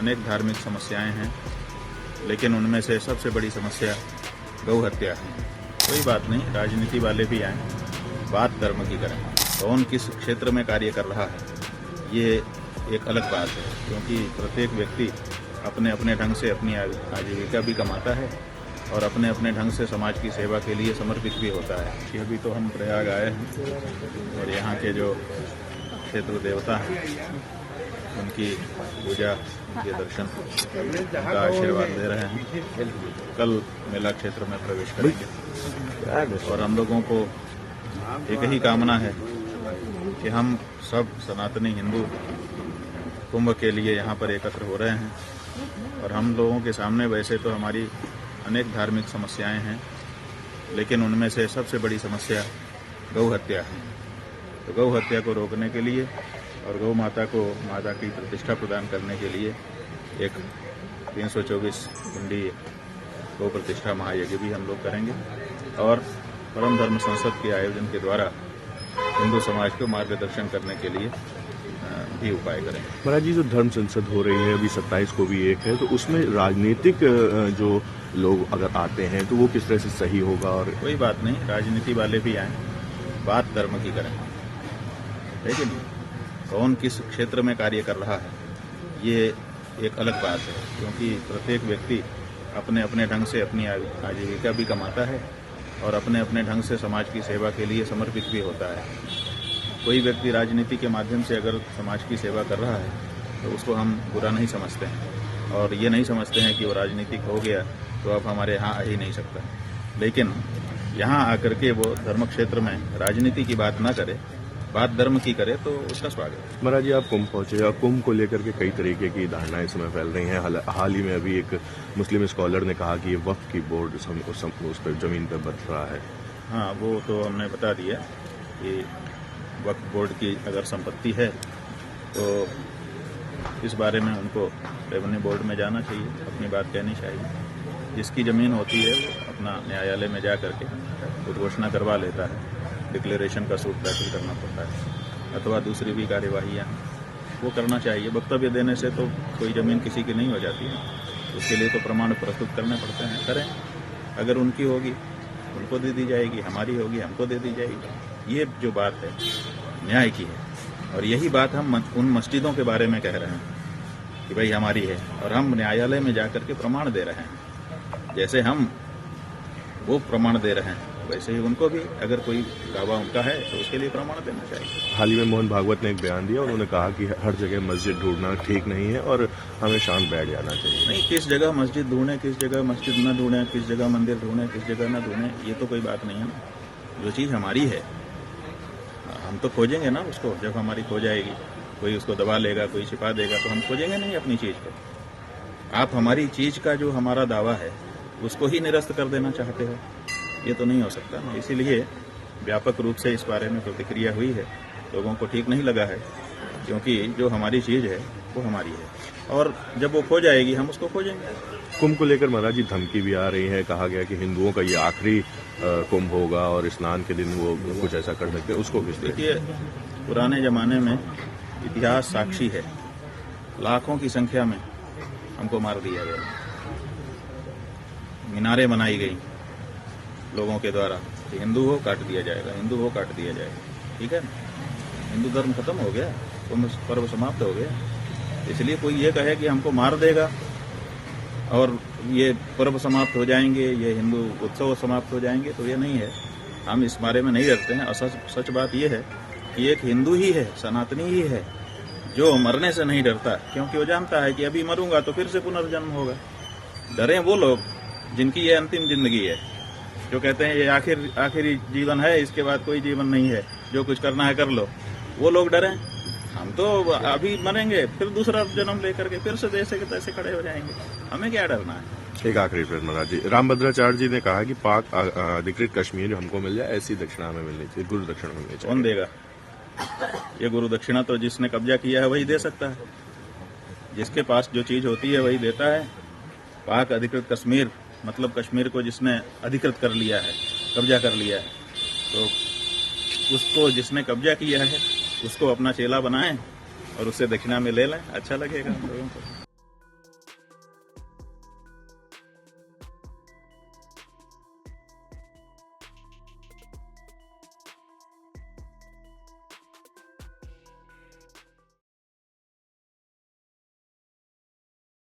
अनेक धार्मिक समस्याएं हैं, लेकिन उनमें से सबसे बड़ी समस्या गौ हत्या है। कोई बात नहीं, राजनीति वाले भी आए, बात धर्म की करें। कौन किस क्षेत्र में कार्य कर रहा है ये एक अलग बात है, क्योंकि प्रत्येक व्यक्ति अपने अपने ढंग से अपनी आजीविका भी कमाता है और अपने अपने ढंग से समाज की सेवा के लिए समर्पित भी होता है। कि अभी तो हम प्रयाग आए हैं और यहाँ के जो क्षेत्र देवता हैं उनकी पूजा, उनके दर्शन, उनका आशीर्वाद दे रहे हैं। कल मेला क्षेत्र में प्रवेश करेंगे और हम लोगों को एक ही कामना है कि हम सब सनातनी हिंदू कुंभ के लिए यहाँ पर एकत्र हो रहे हैं। और हम लोगों के सामने वैसे तो हमारी अनेक धार्मिक समस्याएं हैं, लेकिन उनमें से सबसे बड़ी समस्या गौ हत्या है। तो गौ हत्या को रोकने के लिए और गौ माता को माता की प्रतिष्ठा प्रदान करने के लिए एक 324 कुंडी गौ प्रतिष्ठा महायज्ञ भी हम लोग करेंगे और परम धर्म संसद के आयोजन के द्वारा हिंदू समाज को मार्गदर्शन करने के लिए भी उपाय करेंगे। महाराज जी, जो धर्म संसद हो रही है अभी 27 को भी एक है, तो उसमें राजनीतिक जो लोग अगर आते हैं तो वो किस तरह से सही होगा? और कोई बात नहीं, राजनीति वाले भी आए, बात धर्म की करें। लेकिन कौन किस क्षेत्र में कार्य कर रहा है ये एक अलग बात है, क्योंकि प्रत्येक व्यक्ति अपने अपने ढंग से अपनी आजीविका भी कमाता है और अपने अपने ढंग से समाज की सेवा के लिए समर्पित भी होता है। कोई व्यक्ति राजनीति के माध्यम से अगर समाज की सेवा कर रहा है तो उसको हम बुरा नहीं समझते हैं और ये नहीं समझते हैं कि वो राजनीतिक हो गया तो अब हमारे यहाँ आ ही नहीं सकता। लेकिन यहाँ आकर के वो धर्म क्षेत्र में राजनीति की बात ना करे, बात धर्म की करे तो उसका स्वागत है। महाराज जी, आप कुंभ पहुंचे और कुंभ को लेकर के कई तरीके की धारणाएं इस समय फैल रही हैं। हाल ही में अभी एक मुस्लिम स्कॉलर ने कहा कि ये वक्फ की बोर्ड उस पर जमीन पर बच रहा है। हाँ, वो तो हमने बता दिया कि वक्फ बोर्ड की अगर संपत्ति है तो इस बारे में उनको रेवेन्यू बोर्ड में जाना चाहिए, अपनी बात कहनी चाहिए। जिसकी ज़मीन होती है वो अपना न्यायालय में जा करके उद्घोषणा करवा लेता है, डिक्लेरेशन का सूट दाखिल करना पड़ता है, अथवा दूसरी भी कार्यवाहियाँ वो करना चाहिए। वक्तव्य देने से तो कोई ज़मीन किसी की नहीं हो जाती है, उसके लिए तो प्रमाण प्रस्तुत करने पड़ते हैं। करें, अगर उनकी होगी उनको दे दी जाएगी, हमारी होगी हमको दे दी जाएगी। ये जो बात है न्याय की है और यही बात हम उन मस्जिदों के बारे में कह रहे हैं कि भाई हमारी है और हम न्यायालय में जाकर के प्रमाण दे रहे हैं। जैसे हम वो प्रमाण दे रहे हैं वैसे ही उनको भी अगर कोई दावा उनका है तो उसके लिए प्रमाण देना चाहिए। हाल ही में मोहन भागवत ने एक बयान दिया, उन्होंने कहा कि हर जगह मस्जिद ढूंढना ठीक नहीं है और हमें शांत बैठ जाना चाहिए। नहीं, किस जगह मस्जिद ढूंढें, किस जगह मस्जिद न ढूंढें, किस जगह मंदिर ढूंढें, किस जगह न ढूंढें, ये तो कोई बात नहीं है ना। जो चीज़ हमारी है हम तो खोजेंगे ना उसको। जब हमारी खो जाएगी, कोई उसको दबा लेगा, कोई छिपा देगा, तो हम खोजेंगे नहीं अपनी चीज़ को। आप हमारी चीज़ का जो हमारा दावा है उसको ही निरस्त कर देना चाहते हो, ये तो नहीं हो सकता ना। इसीलिए व्यापक रूप से इस बारे में प्रतिक्रिया हुई है, लोगों को ठीक नहीं लगा है, क्योंकि जो हमारी चीज़ है वो हमारी है और जब वो खो जाएगी हम उसको खोजेंगे। कुंभ को लेकर महाराज जी धमकी भी आ रही है, कहा गया कि हिंदुओं का ये आखिरी कुंभ होगा और स्नान के दिन वो कुछ ऐसा कर सकते हैं, उसको किस? देखिए, पुराने जमाने में इतिहास साक्षी है, लाखों की संख्या में हमको मार दिया गया, मीनारें बनाई गई लोगों के द्वारा कि हिंदू हो काट दिया जाएगा, हिंदू हो काट दिया जाएगा। ठीक है ना, हिंदू धर्म खत्म हो गया, कुंभ पर्व समाप्त हो गया। इसलिए कोई ये कहे कि हमको मार देगा और ये पर्व समाप्त हो जाएंगे, ये हिंदू उत्सव समाप्त हो जाएंगे, तो ये नहीं है। हम इस बारे में नहीं डरते हैं। सच बात ये है कि एक हिंदू ही है, सनातनी ही है जो मरने से नहीं डरता, क्योंकि वो जानता है कि अभी मरूंगा तो फिर से पुनर्जन्म होगा। डरे वो लोग जिनकी ये अंतिम जिंदगी है, जो कहते हैं ये आखिरी जीवन है, इसके बाद कोई जीवन नहीं है, जो कुछ करना है कर लो। वो लोग डरें। हम तो अभी मरेंगे, फिर दूसरा जन्म लेकर के फिर से जैसे के तैसे खड़े हो जाएंगे, हमें क्या डरना है। एक आखिरी प्रश्न महाराज जी, रामभद्राचार्य जी ने कहा कि पाक अधिकृत कश्मीर हमको मिल जाए, ऐसी दक्षिणा हमें मिलनी चाहिए, गुरु दक्षिणा मिलनी चाहिए। कौन देगा ये गुरु दक्षिणा? तो जिसने कब्जा किया है वही दे सकता है। जिसके पास जो चीज होती है वही देता है। पाक अधिकृत कश्मीर मतलब कश्मीर को जिसने अधिकृत कर लिया है, कब्जा कर लिया है, तो उसको जिसने कब्जा किया है उसको अपना चेला बनाएं और उससे दक्षिणा में ले लें, अच्छा लगेगा हम लोगों को।